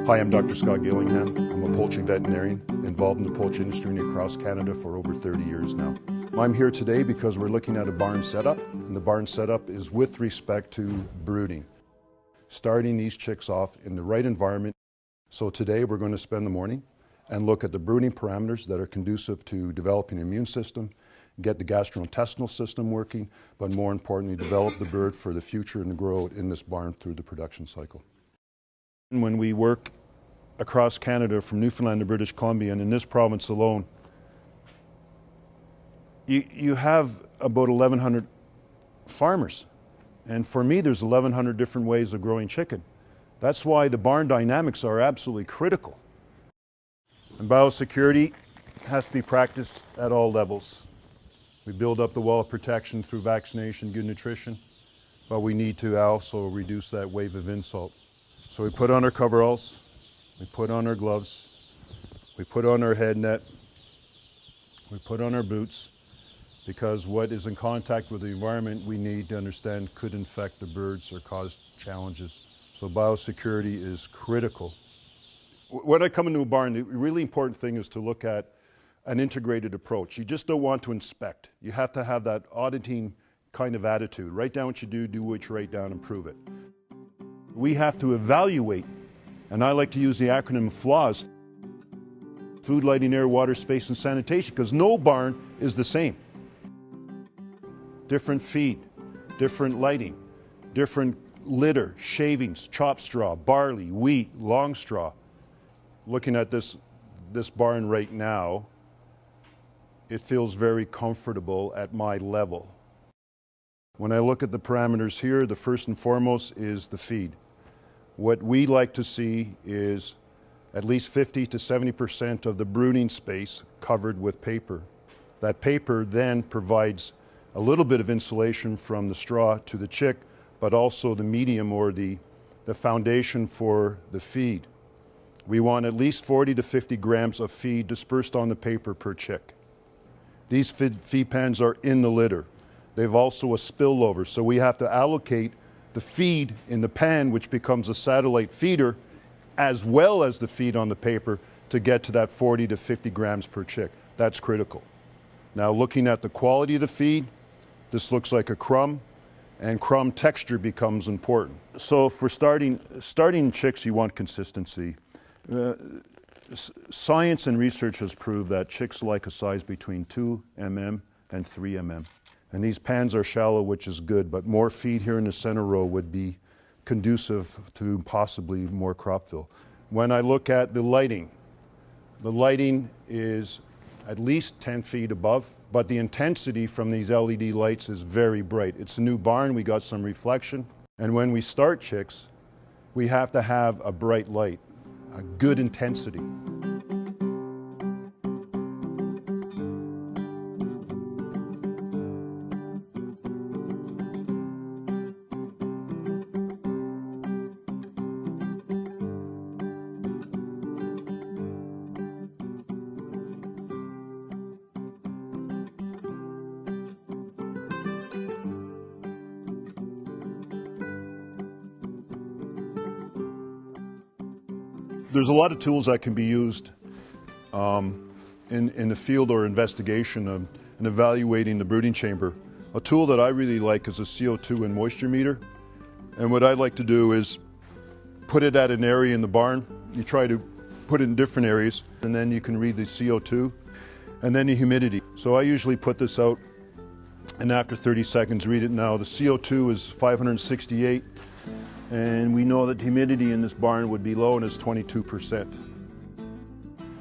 Hi, I'm Dr. Scott Gillingham. I'm a poultry veterinarian involved in the poultry industry across Canada for over 30 years now. I'm here today because we're looking at a barn setup, and the barn setup is with respect to brooding, starting these chicks off in the right environment. So today we're going to spend the morning and look at the brooding parameters that are conducive to developing an immune system, get the gastrointestinal system working, but more importantly, develop the bird for the future and grow it in this barn through the production cycle. When we work across Canada from Newfoundland to British Columbia, and in this province alone, you have about 1,100 farmers. And for me, there's 1,100 different ways of growing chicken. That's why the barn dynamics are absolutely critical. And biosecurity has to be practiced at all levels. We build up the wall of protection through vaccination, good nutrition, but we need to also reduce that wave of insult. So we put on our coveralls, we put on our gloves, we put on our head net, we put on our boots, because what is in contact with the environment we need to understand could infect the birds or cause challenges. So biosecurity is critical. When I come into a barn, the really important thing is to look at an integrated approach. You just don't want to inspect. You have to have that auditing kind of attitude. Write down what you do what you write down, and prove it. We have to evaluate, and I like to use the acronym FLAWS, food, lighting, air, water, space, and sanitation, because no barn is the same. Different feed, different lighting, different litter, shavings, chopped straw, barley, wheat, long straw. Looking at this barn right now, it feels very comfortable at my level. When I look at the parameters here, the first and foremost is the feed. What we like to see is at least 50 to 70% of the brooding space covered with paper. That paper then provides a little bit of insulation from the straw to the chick, but also the medium or the foundation for the feed. We want at least 40 to 50 grams of feed dispersed on the paper per chick. These feed pans are in the litter. They've also a spillover, so we have to allocate the feed in the pan, which becomes a satellite feeder, as well as the feed on the paper to get to that 40 to 50 grams per chick. That's critical. Now, looking at the quality of the feed, this looks like a crumb, and crumb texture becomes important. So for starting chicks, you want consistency. Science and research has proved that chicks like a size between 2 mm and 3 mm. And these pans are shallow, which is good, but more feed here in the center row would be conducive to possibly more crop fill. When I look at the lighting is at least 10 feet above, but the intensity from these LED lights is very bright. It's a new barn, we got some reflection. And when we start chicks, we have to have a bright light, a good intensity. There's a lot of tools that can be used in the field or investigation in evaluating the brooding chamber. A tool that I really like is a CO2 and moisture meter. And what I like to do is put it at an area in the barn. You try to put it in different areas, and then you can read the CO2 and then the humidity. So I usually put this out, and after 30 seconds, read it now. The CO2 is 568. And we know that humidity in this barn would be low, and it's 22%.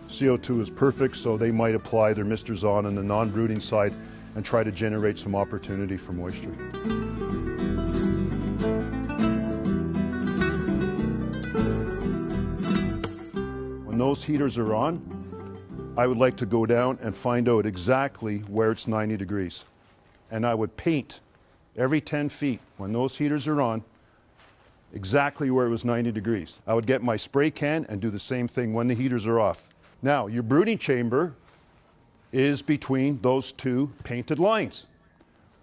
CO2 is perfect, so they might apply their misters on the non-brooding side and try to generate some opportunity for moisture. When those heaters are on, I would like to go down and find out exactly where it's 90 degrees. And I would paint every 10 feet, when those heaters are on, exactly where it was 90 degrees. I would get my spray can and do the same thing when the heaters are off. Now, your brooding chamber is between those two painted lines.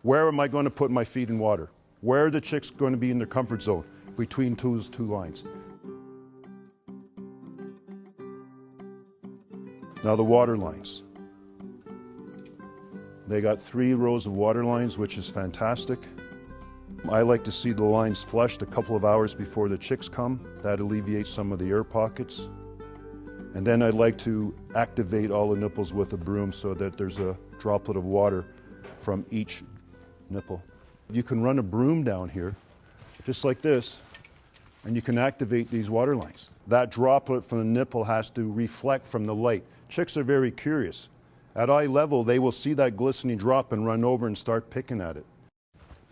Where am I going to put my feed and water? Where are the chicks going to be in their comfort zone? Between those two lines. Now the water lines. They got 3 rows of water lines, which is fantastic. I like to see the lines flushed a couple of hours before the chicks come. That alleviates some of the air pockets. And then I'd like to activate all the nipples with a broom so that there's a droplet of water from each nipple. You can run a broom down here, just like this, and you can activate these water lines. That droplet from the nipple has to reflect from the light. Chicks are very curious. At eye level, they will see that glistening drop and run over and start picking at it.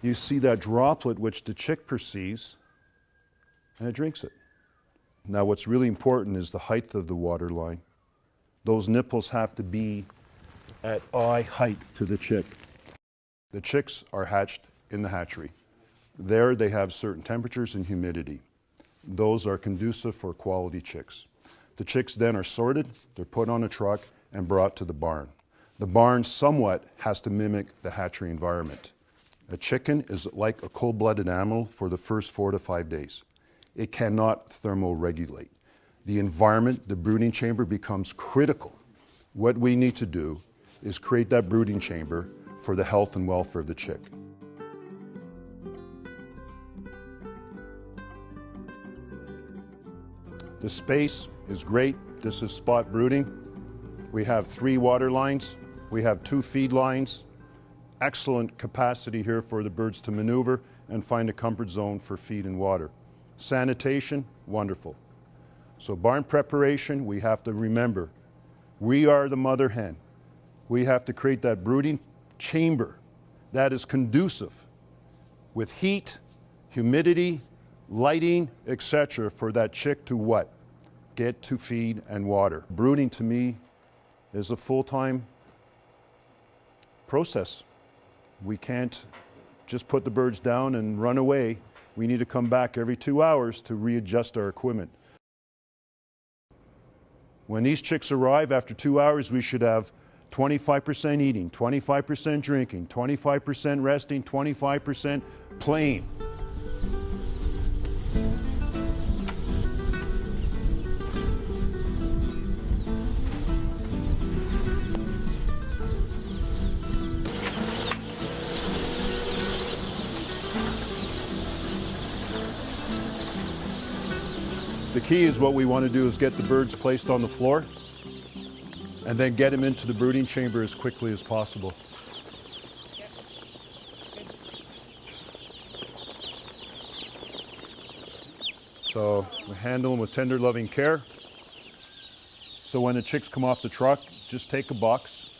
You see that droplet which the chick perceives, and it drinks it. Now what's really important is the height of the water line. Those nipples have to be at eye height to the chick. The chicks are hatched in the hatchery. There they have certain temperatures and humidity. Those are conducive for quality chicks. The chicks then are sorted, they're put on a truck and brought to the barn. The barn somewhat has to mimic the hatchery environment. A chicken is like a cold-blooded animal for the first 4 to 5 days. It cannot thermoregulate. The environment, the brooding chamber, becomes critical. What we need to do is create that brooding chamber for the health and welfare of the chick. The space is great. This is spot brooding. We have 3 water lines. We have 2 feed lines. Excellent capacity here for the birds to maneuver and find a comfort zone for feed and water. Sanitation, wonderful. So barn preparation, we have to remember, we are the mother hen. We have to create that brooding chamber that is conducive with heat, humidity, lighting, etc. for that chick to what? Get to feed and water. Brooding to me is a full-time process. We can't just put the birds down and run away. We need to come back every 2 hours to readjust our equipment. When these chicks arrive after 2 hours, we should have 25% eating, 25% drinking, 25% resting, 25% playing. The key is what we want to do is get the birds placed on the floor and then get them into the brooding chamber as quickly as possible. So we handle them with tender, loving care. So when the chicks come off the truck, just take a box,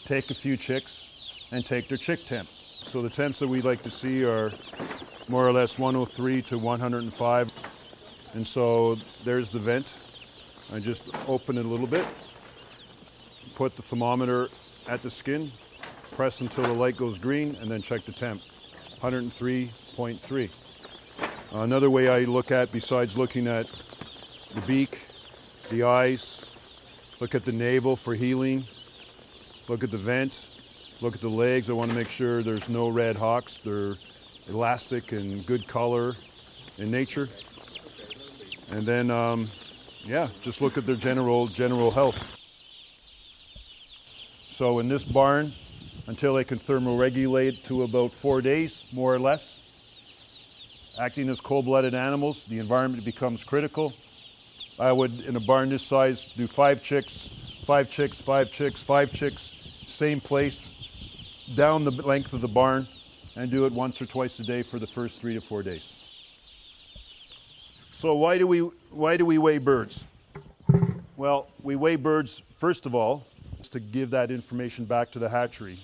take a few chicks, and take their chick temp. So the temps that we like to see are more or less 103 to 105. And so there's the vent. I just open it a little bit, put the thermometer at the skin, press until the light goes green, and then check the temp, 103.3. Another way I look at, besides looking at the beak, the eyes, look at the navel for healing, look at the vent, look at the legs. I want to make sure there's no red hawks. They're elastic and good color in nature. And then, yeah, just look at their general health. So in this barn, until they can thermoregulate to about 4 days, more or less, acting as cold-blooded animals, the environment becomes critical. I would, in a barn this size, do 5 chicks, 5 chicks, 5 chicks, 5 chicks, same place, down the length of the barn, and do it once or twice a day for the first 3 to 4 days. So why do we weigh birds? Well, we weigh birds, first of all, to give that information back to the hatchery.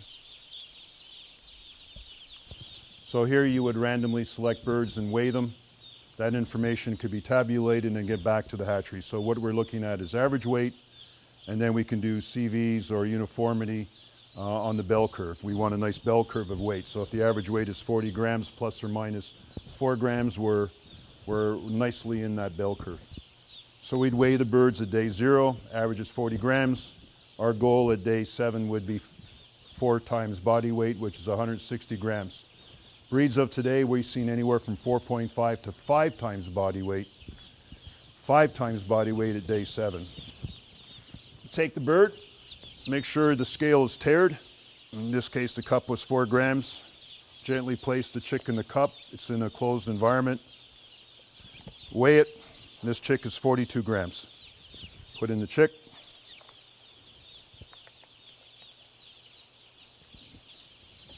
So here you would randomly select birds and weigh them. That information could be tabulated and get back to the hatchery. So what we're looking at is average weight, and then we can do CVs or uniformity on the bell curve. We want a nice bell curve of weight. So if the average weight is 40 grams plus or minus 4 grams, we're nicely in that bell curve. So we'd weigh the birds at day 0, average is 40 grams. Our goal at day 7 would be 4 times body weight, which is 160 grams. Breeds of today, we've seen anywhere from 4.5 to 5 times body weight. 5 times body weight at day 7. take the bird, make sure the scale is tared. In this case, the cup was 4 grams. Gently place the chick in the cup. It's in a closed environment. Weigh it. This chick is 42 grams. Put in the chick.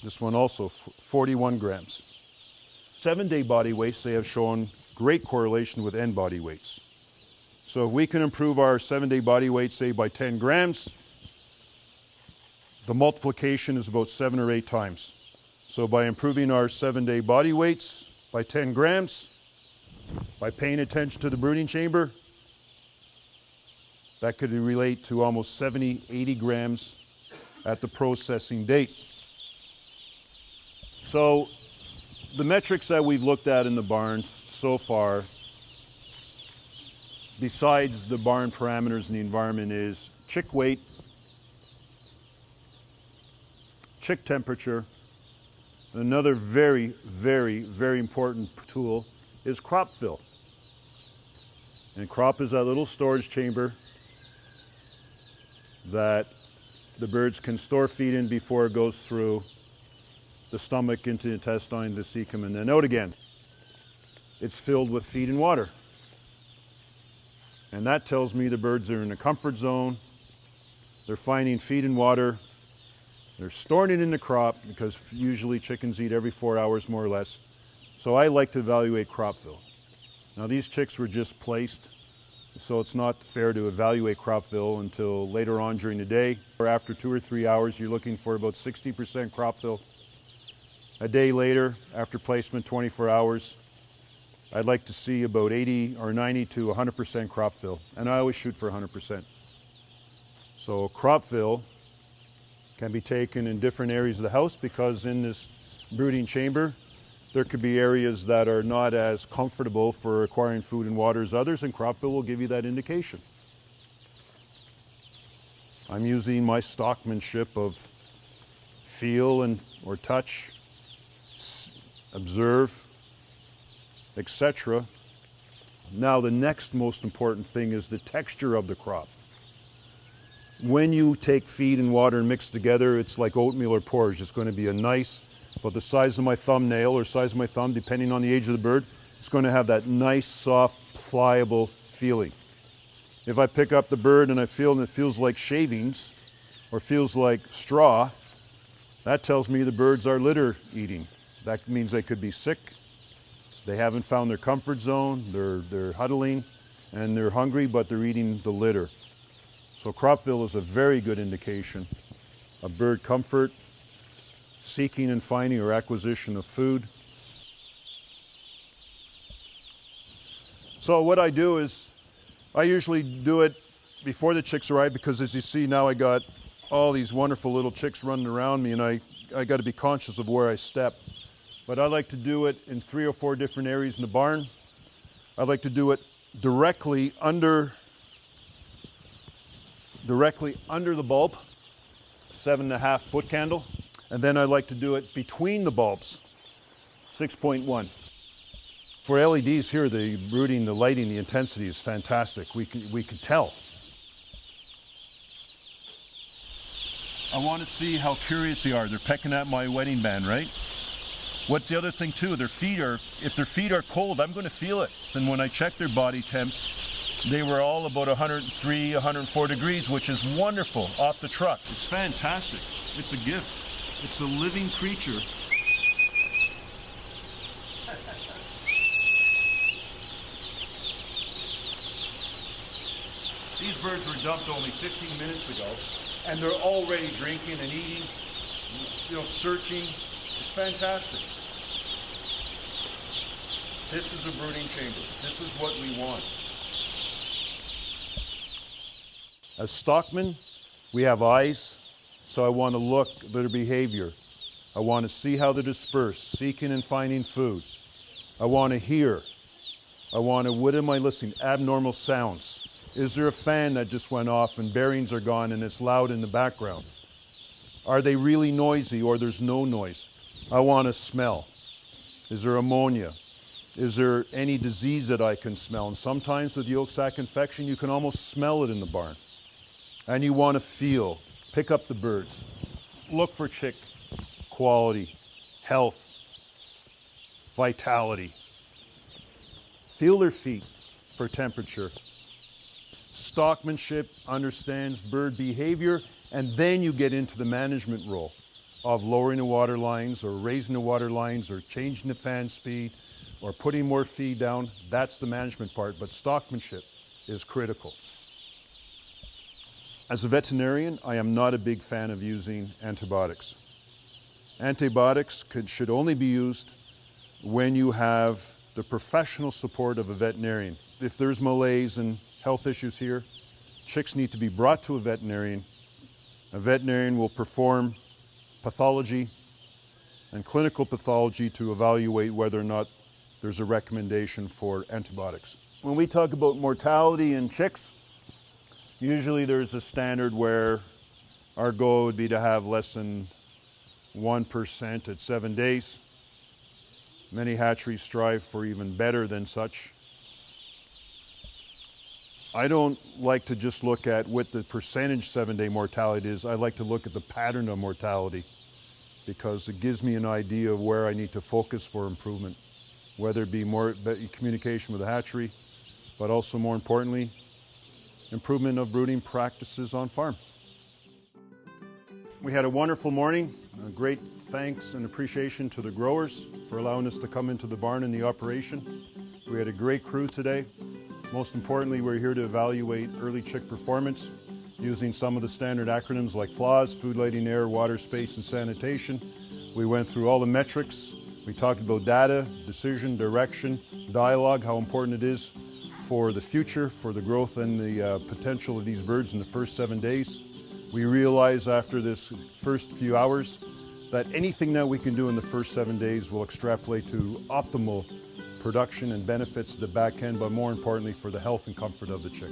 This one also 41 grams. 7-day body weights, they have shown great correlation with end body weights. So if we can improve our 7-day body weight, say by 10 grams, the multiplication is about 7 or 8 times. So by improving our 7-day body weights by 10 grams, by paying attention to the brooding chamber, that could relate to almost 70, 80 grams at the processing date. So the metrics that we've looked at in the barns so far, besides the barn parameters and the environment, is chick weight, chick temperature. Another very, very, very important tool is crop fill. And crop is that little storage chamber that the birds can store feed in before it goes through the stomach into the intestine, the cecum, and then out again. It's filled with feed and water. And that tells me the birds are in a comfort zone. They're finding feed and water. They're storing it in the crop because usually chickens eat every 4 hours more or less. So I like to evaluate crop fill. Now these chicks were just placed, so it's not fair to evaluate crop fill until later on during the day. Or after 2 or 3 hours, you're looking for about 60% crop fill. A day later, after placement, 24 hours, I'd like to see about 80 or 90 to 100% crop fill, and I always shoot for 100%. So crop fill can be taken in different areas of the house because in this brooding chamber, there could be areas that are not as comfortable for acquiring food and water as others, and crop fill will give you that indication. I'm using my stockmanship of feel and or touch, observe, etc. Now the next most important thing is the texture of the crop. When you take feed and water and mix together, it's like oatmeal or porridge. It's going to be a nice, about the size of my thumbnail or size of my thumb, depending on the age of the bird. It's going to have that nice, soft, pliable feeling. If I pick up the bird and I feel and it feels like shavings or feels like straw, that tells me the birds are litter eating. That means they could be sick. They haven't found their comfort zone. They're huddling and they're hungry, but they're eating the litter. So crop fill is a very good indication of bird comfort, seeking and finding or acquisition of food. So what I do is, I usually do it before the chicks arrive because as you see now I got all these wonderful little chicks running around me and I got to be conscious of where I step. But I like to do it in 3 or 4 different areas in the barn. I like to do it directly under the bulb, 7.5 foot candle. And then I like to do it between the bulbs, 6.1. For LEDs here, the brooding, the lighting, the intensity is fantastic. We can tell. I want to see how curious they are. They're pecking at my wedding band, right? What's the other thing too? If their feet are cold, I'm going to feel it. And when I check their body temps, they were all about 103, 104 degrees, which is wonderful off the truck. It's fantastic. It's a gift. It's a living creature. These birds were dumped only 15 minutes ago, and they're already drinking and eating, searching. It's fantastic. This is a brooding chamber. This is what we want. As stockmen, we have eyes, so I want to look at their behavior. I want to see how they disperse, seeking and finding food. I want to hear. What am I listening? Abnormal sounds. Is there a fan that just went off and bearings are gone and it's loud in the background? Are they really noisy or there's no noise? I want to smell. Is there ammonia? Is there any disease that I can smell? And sometimes with yolk sac infection, you can almost smell it in the barn. and you want to feel, pick up the birds. Look for chick quality, health, vitality. Feel their feet for temperature. Stockmanship understands bird behavior, and then you get into the management role of lowering the water lines or raising the water lines or changing the fan speed or putting more feed down. That's the management part, but stockmanship is critical. As a veterinarian, I am not a big fan of using antibiotics. Antibiotics should only be used when you have the professional support of a veterinarian. If there's malaise and health issues here, chicks need to be brought to a veterinarian. A veterinarian will perform pathology and clinical pathology to evaluate whether or not there's a recommendation for antibiotics. When we talk about mortality in chicks, usually there's a standard where our goal would be to have less than 1% at 7 days. Many hatcheries strive for even better than such. I don't like to just look at what the percentage 7-day mortality is. I like to look at the pattern of mortality because it gives me an idea of where I need to focus for improvement, whether it be more communication with the hatchery, but also more importantly, improvement of brooding practices on farm. We had a wonderful morning. A great thanks and appreciation to the growers for allowing us to come into the barn and the operation. We had a great crew today. Most importantly, we're here to evaluate early chick performance using some of the standard acronyms like FLAWS, food, lighting, air, water, space, and sanitation. We went through all the metrics. We talked about data, decision, direction, dialogue, how important it is for the future, for the growth and the potential of these birds in the first 7 days. We realize after this first few hours that anything that we can do in the first 7 days will extrapolate to optimal production and benefits at the back end, but more importantly for the health and comfort of the chick.